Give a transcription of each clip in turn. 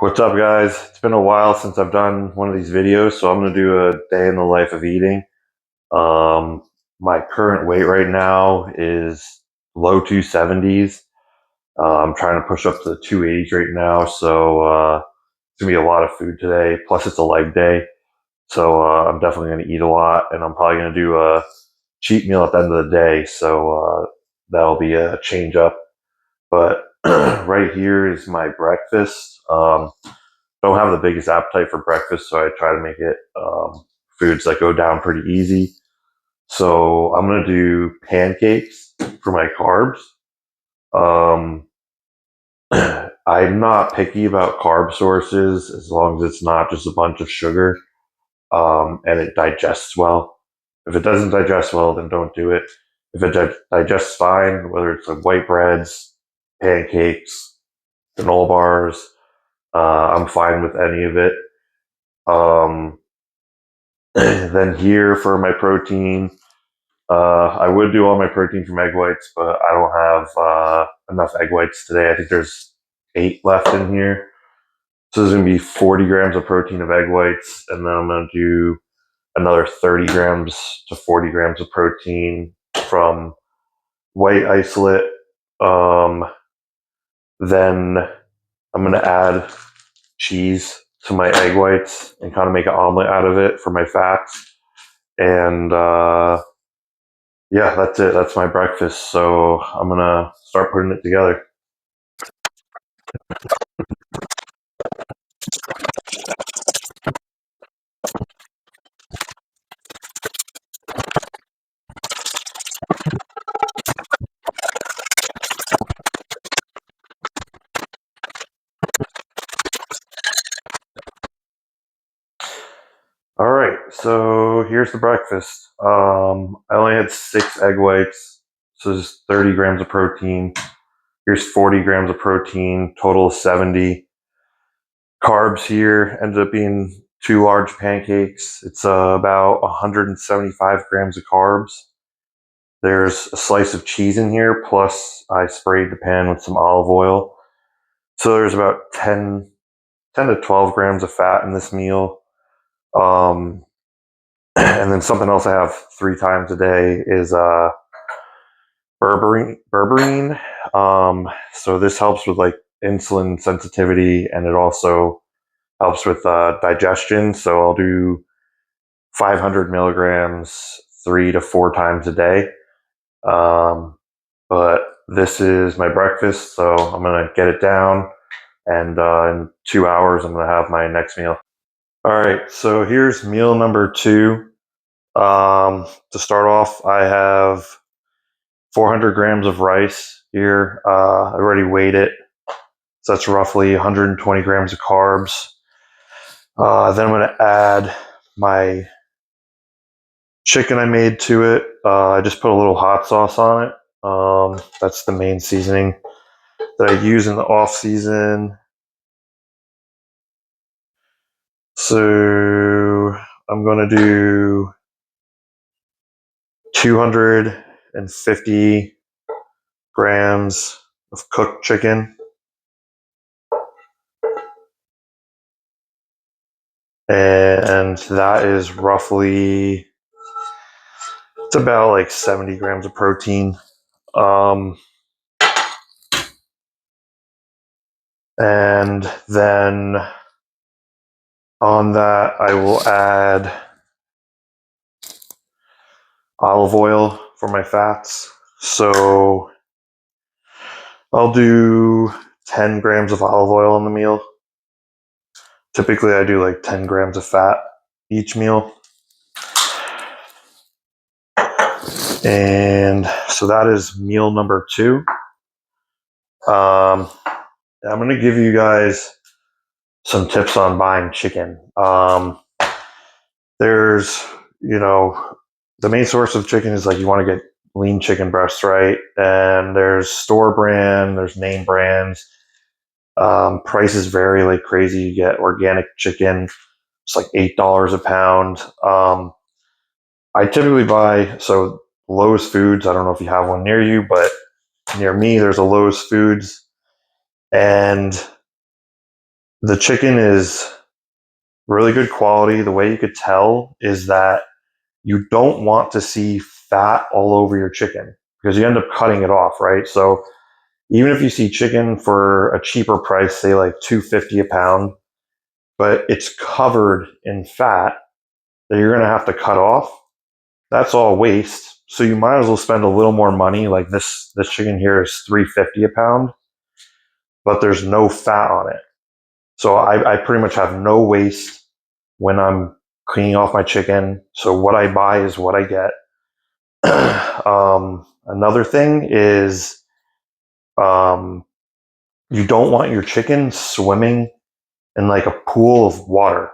What's up, guys? It's been a while since I've done one of these videos, so I'm going to do a day in the life of eating. Um, my current weight right now is low 270s. I'm trying to push up to the 280s right now, so it's going to be a lot of food today. Plus, it's a leg day, so I'm definitely going to eat a lot, and I'm probably going to do a cheat meal at the end of the day, so that'll be a change up. But right here is my breakfast. Don't have the biggest appetite for breakfast, so I try to make it foods that go down pretty easy. So I'm gonna do pancakes for my carbs. Um, I'm not picky about carb sources as long as it's not just a bunch of sugar and it digests well. If it doesn't digest well, then don't do it. If it digests fine, whether it's like white breads, pancakes, granola bars, I'm fine with any of it. Um, then here for my protein, I would do all my protein from egg whites, but I don't have enough egg whites today. I think there's 8 left in here. So there's going to be 40 grams of protein of egg whites, and then I'm going to do another 30 grams to 40 grams of protein from white isolate. Um, then I'm going to add cheese to my egg whites and kind of make an omelet out of it for my fats. And yeah, that's it. That's my breakfast. So I'm gonna start putting it together. All right, so here's the breakfast. I only had 6 egg whites, so there's 30 grams of protein. Here's 40 grams of protein, total of 70. Carbs here ended up being 2 large pancakes. It's about 175 grams of carbs. There's a slice of cheese in here, plus I sprayed the pan with some olive oil. So there's about 10 to 12 grams of fat in this meal. Um, and then something else I have 3 times a day is berberine. So this helps with like insulin sensitivity, and it also helps with digestion. So I'll do 500 milligrams 3 to 4 times a day. But this is my breakfast, so I'm gonna get it down, and in 2 hours I'm gonna have my next meal. All right, so here's meal number 2. To start off, I have 400 grams of rice here. I already weighed it, so that's roughly 120 grams of carbs. Then I'm going to add my chicken I made to it. I just put a little hot sauce on it. That's the main seasoning that I use in the off season. So I'm going to do 250 grams of cooked chicken. And that is roughly, it's about like 70 grams of protein. And then on that, I will add olive oil for my fats. So I'll do 10 grams of olive oil in the meal. Typically, I do like 10 grams of fat each meal. And so that is meal number 2. I'm going to give you guys some tips on buying chicken. There's, the main source of chicken is like you want to get lean chicken breasts, right? And there's store brand, there's name brands. Prices vary like crazy. You get organic chicken, it's like $8 a pound. I typically buy, so Lowe's Foods, I don't know if you have one near you, but near me, there's a Lowe's Foods. And The chicken is really good quality. The way you could tell is that you don't want to see fat all over your chicken because you end up cutting it off, right? So even if you see chicken for a cheaper price, say like $2.50 a pound, but it's covered in fat that you're going to have to cut off, that's all waste. So you might as well spend a little more money. Like this chicken here is $3.50 a pound, but there's no fat on it. So I pretty much have no waste when I'm cleaning off my chicken. So what I buy is what I get. Another thing is um, you don't want your chicken swimming in like a pool of water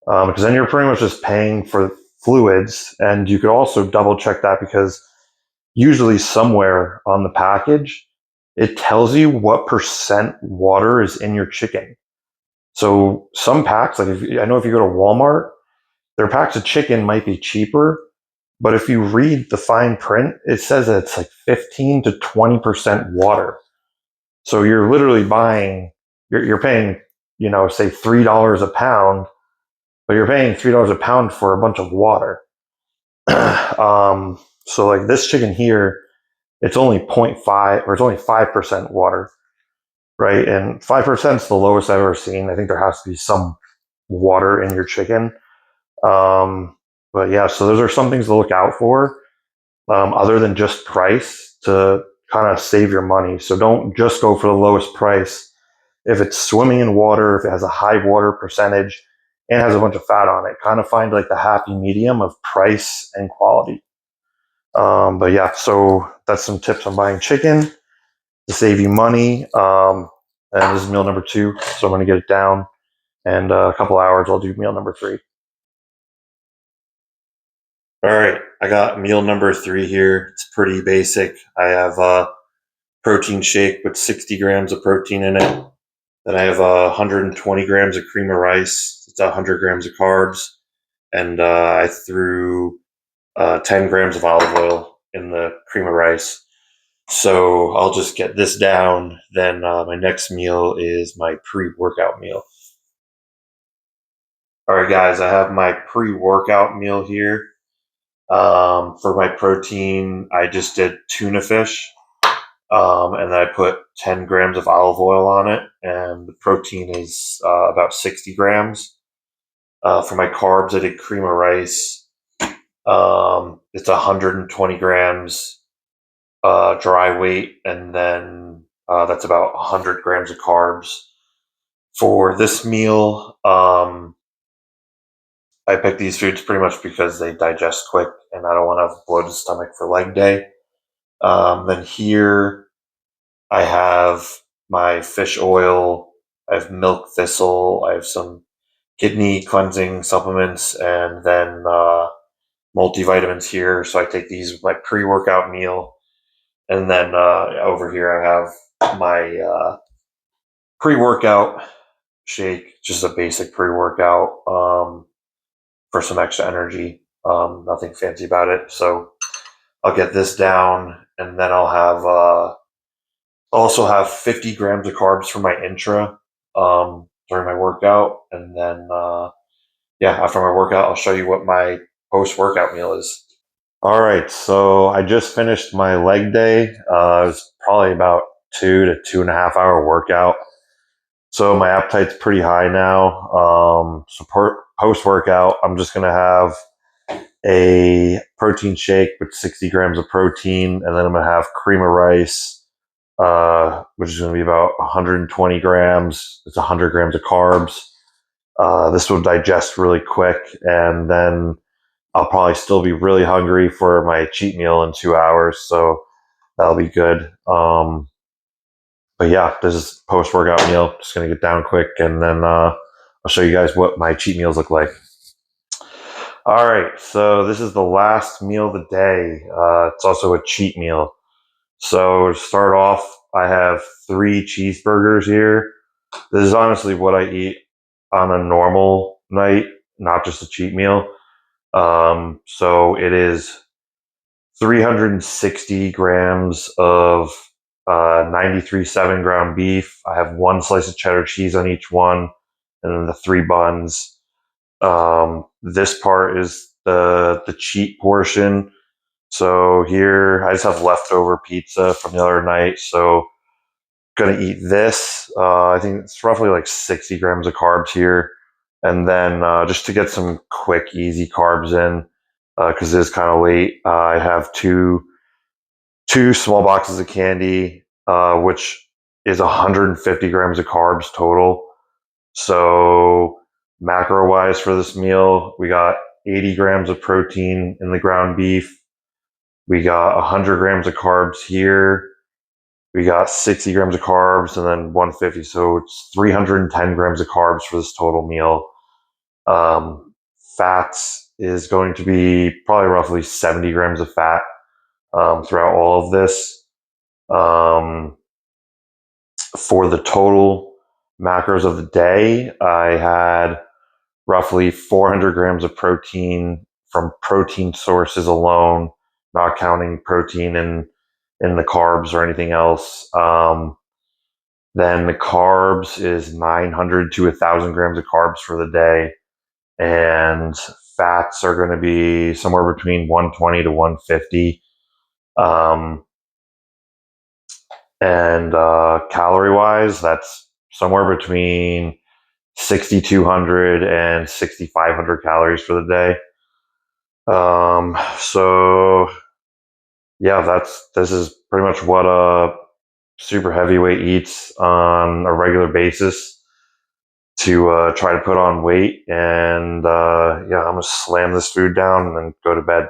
because then you're pretty much just paying for fluids. And you could also double check that because usually somewhere on the package, it tells you what percent water is in your chicken. So some packs, like I know if you go to Walmart, their packs of chicken might be cheaper, but if you read the fine print, it says that it's like 15 to 20% water. So you're literally buying, you're paying, say $3 a pound, but you're paying $3 a pound for a bunch of water. So like this chicken here, it's only 0.5 or it's only 5% water, right? And 5% is the lowest I've ever seen. I think there has to be some water in your chicken. But yeah, so those are some things to look out for, other than just price to kind of save your money. So don't just go for the lowest price. If it's swimming in water, if it has a high water percentage and has a bunch of fat on it, kind of find like the happy medium of price and quality. But yeah, so that's some tips on buying chicken to save you money. And this is meal number 2, so I'm going to get it down. And a couple hours, I'll do meal number 3. All right, I got meal number 3 here. It's pretty basic. I have a protein shake with 60 grams of protein in it. Then I have 120 grams of cream of rice. It's 100 grams of carbs. And I threw 10 grams of olive oil in the cream of rice. So I'll just get this down. Then my next meal is my pre-workout meal. All right, guys, I have my pre-workout meal here. For my protein, I just did tuna fish, and then I put 10 grams of olive oil on it, and the protein is about 60 grams. For my carbs, I did cream of rice. It's 120 grams dry weight, and then that's about 100 grams of carbs. For this meal, I picked these foods pretty much because they digest quick, and I don't want to have a bloated stomach for leg day. Then here I have my fish oil, I have milk thistle, I have some kidney cleansing supplements, and then multivitamins here. So I take these with my pre-workout meal. And then over here I have my pre-workout shake, just a basic pre-workout for some extra energy. Nothing fancy about it. So I'll get this down, and then I'll have also have 50 grams of carbs for my intra during my workout, and then yeah, after my workout, I'll show you what my post-workout meal is. All right, so I just finished my leg day. It was probably about 2 to 2.5 hour workout. So my appetite's pretty high now. So post workout, I'm just gonna have a protein shake with 60 grams of protein, and then I'm gonna have cream of rice, which is gonna be about 120 grams. It's 100 grams of carbs. This will digest really quick, and then I'll probably still be really hungry for my cheat meal in 2 hours, so that'll be good. But yeah, this is post workout meal. Just gonna get down quick, and then I'll show you guys what my cheat meals look like. All right, so this is the last meal of the day. It's also a cheat meal. So to start off, I have 3 cheeseburgers here. This is honestly what I eat on a normal night, not just a cheat meal. So it is 360 grams of 93.7 ground beef. I have one slice of cheddar cheese on each one, and then the 3 buns. This part is the cheat portion. So here I just have leftover pizza from the other night. So gonna eat this. I think it's roughly like 60 grams of carbs here, and then just to get some quick, easy carbs in, because it is kind of late. I have two small boxes of candy, which is 150 grams of carbs total. So macro wise for this meal, we got 80 grams of protein in the ground beef. We got 100 grams of carbs here. We got 60 grams of carbs and then 150. So it's 310 grams of carbs for this total meal. Fats is going to be probably roughly 70 grams of fat throughout all of this. Um, for the total macros of the day, I had roughly 400 grams of protein from protein sources alone, not counting protein in the carbs or anything else. Then the carbs is 900 to 1,000 grams of carbs for the day. And fats are going to be somewhere between 120 to 150. Um, and calorie wise, that's somewhere between 6,200 and 6,500 calories for the day. So yeah, this is pretty much what a super heavyweight eats on a regular basis to try to put on weight. And yeah, I'm gonna slam this food down and then go to bed.